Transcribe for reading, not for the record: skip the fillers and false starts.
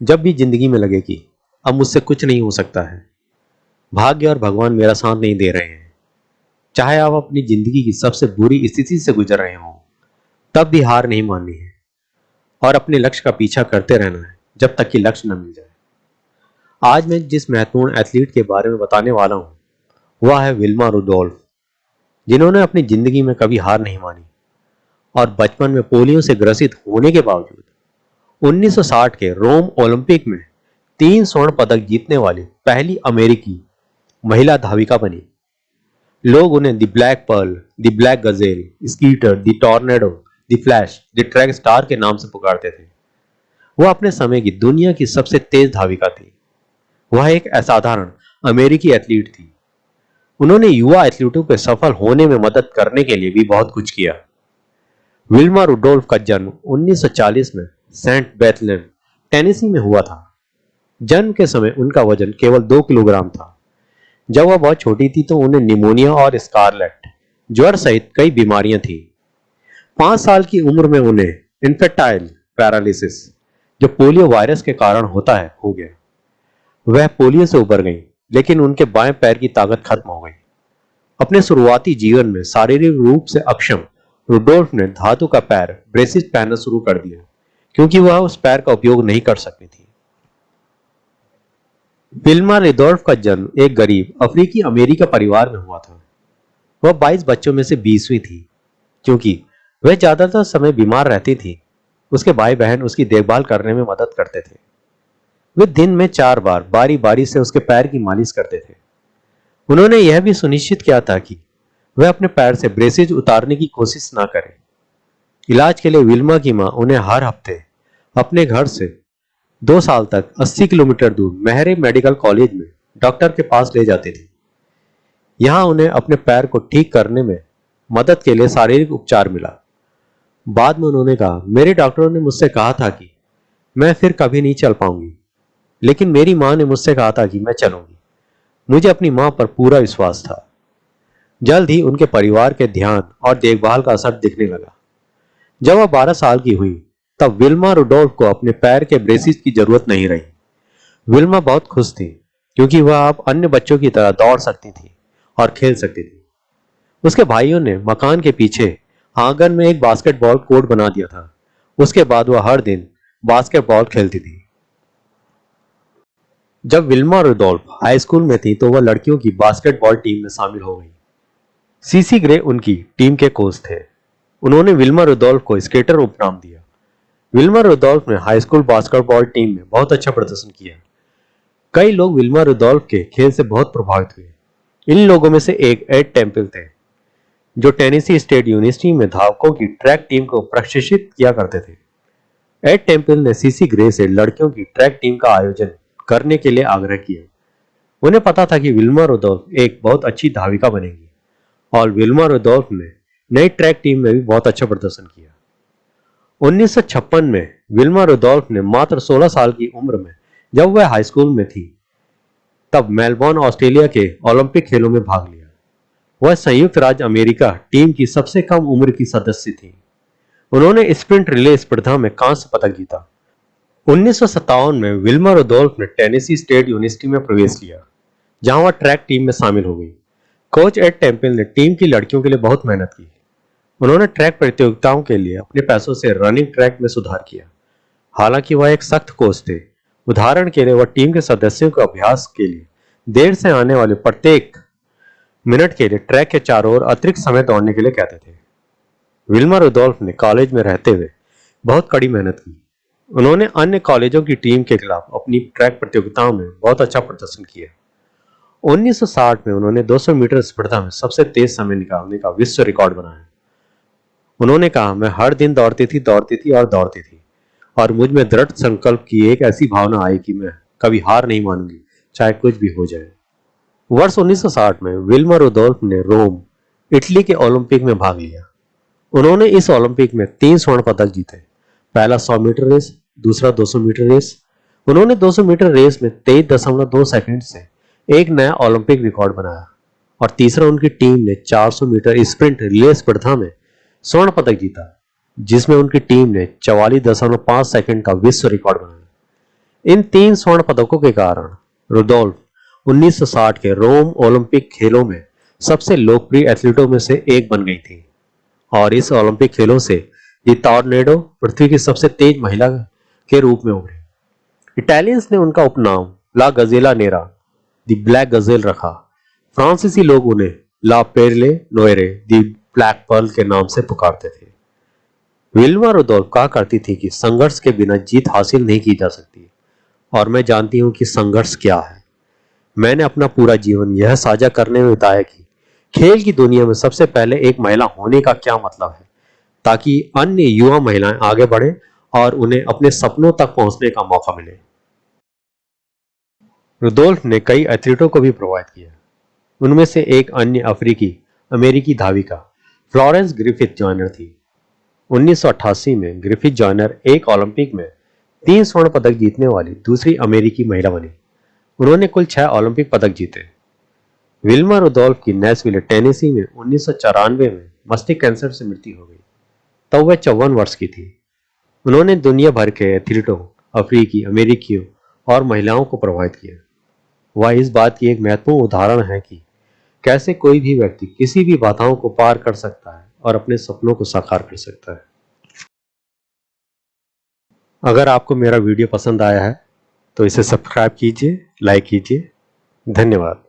जब भी जिंदगी में लगे कि अब मुझसे कुछ नहीं हो सकता है, भाग्य और भगवान मेरा साथ नहीं दे रहे हैं, चाहे आप अपनी जिंदगी की सबसे बुरी स्थिति से गुजर रहे हों, तब भी हार नहीं माननी है और अपने लक्ष्य का पीछा करते रहना है जब तक कि लक्ष्य न मिल जाए। आज मैं जिस महत्वपूर्ण एथलीट के बारे में बताने वाला हूं वह है विल्मा रुडोल्फ, जिन्होंने अपनी जिंदगी में कभी हार नहीं मानी और बचपन में पोलियो से ग्रसित होने के बावजूद 1960 के रोम ओलंपिक में 3 स्वर्ण पदक जीतने वाली पहली अमेरिकी महिला धाविका बनी। लोग उन्हें the black pearl, the black gazelle, skeeter, the tornado, the flash, the track star के नाम से पुकारते थे। वह अपने समय की दुनिया की सबसे तेज धाविका थी। वह एक असाधारण अमेरिकी एथलीट थी। उन्होंने युवा एथलीटों के सफल होने में मदद करने के लिए भी बहुत कुछ किया। विल्मा रुडोल्फ का जन्म 1940 में सेंट बेथलेम, टेनेसी में हुआ था। जन्म के समय उनका वजन केवल 2 किलोग्राम था। जब वह बहुत छोटी थी तो उन्हें निमोनिया और स्कारलेट ज्वर सहित कई बीमारियां थी। 5 साल की उम्र में उन्हें इन्फेंटाइल पैरालिसिस, जो पोलियो वायरस के कारण होता है, हो गया। वह पोलियो से उबर गई, लेकिन उनके बाएं पैर की ताकत खत्म हो गई। अपने शुरुआती जीवन में शारीरिक रूप से अक्षम रुडोल्फ ने धातु का पैर ब्रेसिस पहनना शुरू कर दिया, क्योंकि वह उस पैर का उपयोग नहीं कर सकती थी। विल्मा रुडोल्फ का जन्म एक गरीब अफ्रीकी अमेरिकी परिवार में हुआ था। वह 22 बच्चों में से 20वीं थी। क्योंकि वह ज्यादातर समय बीमार रहती थी, उसके भाई बहन उसकी देखभाल करने में मदद करते थे। वे दिन में 4 बार बारी बारी से उसके पैर की मालिश करते थे। उन्होंने यह भी सुनिश्चित किया था कि वह अपने पैर से ब्रेसिज उतारने की कोशिश ना करे। इलाज के लिए विल्मा की मां उन्हें हर हफ्ते अपने घर से 2 साल तक 80 किलोमीटर दूर मेहरे मेडिकल कॉलेज में डॉक्टर के पास ले जाती थी। यहां उन्हें अपने पैर को ठीक करने में मदद के लिए शारीरिक उपचार मिला। बाद में उन्होंने कहा, मेरे डॉक्टरों ने मुझसे कहा था कि मैं फिर कभी नहीं चल पाऊंगी, लेकिन मेरी मां ने मुझसे कहा था कि मैं चलूंगी। मुझे अपनी मां पर पूरा विश्वास था। जल्द ही उनके परिवार के ध्यान और देखभाल का असर दिखने लगा। जब वह 12 साल की हुई तब विल्मा रुडोल्फ को अपने पैर के ब्रेसिस की जरूरत नहीं रही। विल्मा बहुत खुश थी, क्योंकि वह अब अन्य बच्चों की तरह दौड़ सकती थी और खेल सकती थी। उसके भाइयों ने मकान के पीछे आंगन में एक बास्केटबॉल कोर्ट बना दिया था। उसके बाद वह हर दिन बास्केटबॉल खेलती थी। जब विल्मा रुडोल्फ हाई स्कूल में थी तो वह लड़कियों की बास्केटबॉल टीम में शामिल हो गई। सीसी ग्रे उनकी टीम के कोच थे। उन्होंने विल्मा रुडोल्फ को स्केटर उपनाम दिया। विल्मा रुडोल्फ ने हाई स्कूल बास्केटबॉल टीम में बहुत अच्छा प्रदर्शन किया। कई लोग विल्मा रुडोल्फ के खेल से बहुत प्रभावित हुए। इन लोगों में से एक एड टेम्पल थे, जो टेनेसी स्टेट यूनिवर्सिटी में धावकों की ट्रैक टीम को प्रशिक्षित किया करते थे। एड टेम्पल ने सीसी ग्रे से लड़कियों की ट्रैक टीम का आयोजन करने के लिए आग्रह किया। उन्हें पता था कि विल्मा रुडोल्फ एक बहुत अच्छी धाविका बनेगी और विल्मा रुडोल्फ ने नई ट्रैक टीम में भी बहुत अच्छा प्रदर्शन किया। 1956 में विल्मा रुडोल्फ ने मात्र 16 साल की उम्र में, जब वह हाई स्कूल में थी, तब मेलबोर्न ऑस्ट्रेलिया के ओलंपिक खेलों में भाग लिया। वह संयुक्त राज्य अमेरिका टीम की सबसे कम उम्र की सदस्य थी। उन्होंने स्प्रिंट रिले स्पर्धा में कांस्य पदक जीता। 1957 में विल्मा रुडोल्फ ने टेनेसी स्टेट यूनिवर्सिटी में प्रवेश लिया, जहां वह ट्रैक टीम में शामिल हो गई। कोच एड टेम्पल ने टीम की लड़कियों के लिए बहुत मेहनत की। उन्होंने ट्रैक प्रतियोगिताओं के लिए अपने पैसों से रनिंग ट्रैक में सुधार किया। हालांकि वह एक सख्त कोच थे। उदाहरण के लिए वह टीम के सदस्यों को अभ्यास के लिए देर से आने वाले प्रत्येक मिनट के लिए ट्रैक के चारों ओर अतिरिक्त समय दौड़ने के लिए कहते थे। विल्मा रुडोल्फ ने कॉलेज में रहते हुए बहुत कड़ी मेहनत की। उन्होंने अन्य कॉलेजों की टीम के खिलाफ अपनी ट्रैक प्रतियोगिताओं में बहुत अच्छा प्रदर्शन किया। 1960 में उन्होंने 200 मीटर स्पर्धा में सबसे तेज समय निकालने का विश्व रिकॉर्ड बनाया। उन्होंने कहा, मैं हर दिन दौड़ती थी और मुझ में दृढ़ संकल्प की एक ऐसी भावना आई कि मैं कभी हार नहीं मानूंगी, चाहे कुछ भी हो जाए। वर्ष 1960 में विल्मा रुडोल्फ ने रोम, इटली के ओलंपिक में भाग लिया। उन्होंने इस ओलंपिक में 3 स्वर्ण पदक जीते। पहला 100 मीटर रेस, दूसरा 200 मीटर रेस। उन्होंने 200 मीटर रेस में 23.2 सेकंड से एक नया ओलंपिक रिकॉर्ड बनाया और तीसरा उनकी टीम ने 400 मीटर स्प्रिंट रिले स्पर्धा में स्वर्ण पदक जीता, जिसमें उनकी टीम ने 44.5 सेकंड का विश्व रिकॉर्ड बनाया। इन 3 स्वर्ण पदकों के कारण रुडोल्फ 1960 के रोम ओलंपिक खेलों में सबसे लोकप्रिय एथलीटों में से एक बन गई थी और इस ओलंपिक खेलों से ये टॉर्नेडो पृथ्वी की सबसे तेज महिला के रूप में उभरी। इटालियंस ने उनका उपनाम ला गजेला नेरा दी ब्लैक गजेल रखा। फ्रांसीसी लोग उन्हें ला पेरले नोएरे दी ब्लैक पर्ल के नाम से पुकारते थे। विल्मा रुडोल्फ कहा करती थी कि संघर्ष के बिना जीत हासिल नहीं की जा सकती और मैं जानती हूं कि संघर्ष क्या है। मैंने अपना पूरा जीवन यह साझा करने में बिताया कि खेल की दुनिया में सबसे पहले एक महिला होने का क्या मतलब है, ताकि अन्य युवा महिलाएं आगे बढ़े और उन्हें अपने सपनों तक पहुंचने का मौका मिले। रुडोल्फ ने कई एथलीटों को भी प्रभावित किया। उनमें से एक अन्य अफ्रीकी अमेरिकी धाविका फ्लोरेंस ग्रिफिथ जॉयनर थी। 1988 में ग्रिफिथ जॉयनर एक ओलंपिक में 3 स्वर्ण पदक जीतने वाली दूसरी अमेरिकी महिला बनी। उन्होंने कुल 6 ओलंपिक पदक जीते। विल्मा रुडोल्फ की नेशविल टेनेसी में 1994 में मस्तिष्क कैंसर से मृत्यु हो गई। तब वह 54 वर्ष की थी। उन्होंने दुनिया भर के एथलीटों, अफ्रीकी अमेरिकियों और महिलाओं को प्रभावित किया। वह इस बात की एक महत्वपूर्ण उदाहरण है कि कैसे कोई भी व्यक्ति किसी भी बाधाओं को पार कर सकता है और अपने सपनों को साकार कर सकता है। अगर आपको मेरा वीडियो पसंद आया है तो इसे सब्सक्राइब कीजिए, लाइक कीजिए। धन्यवाद।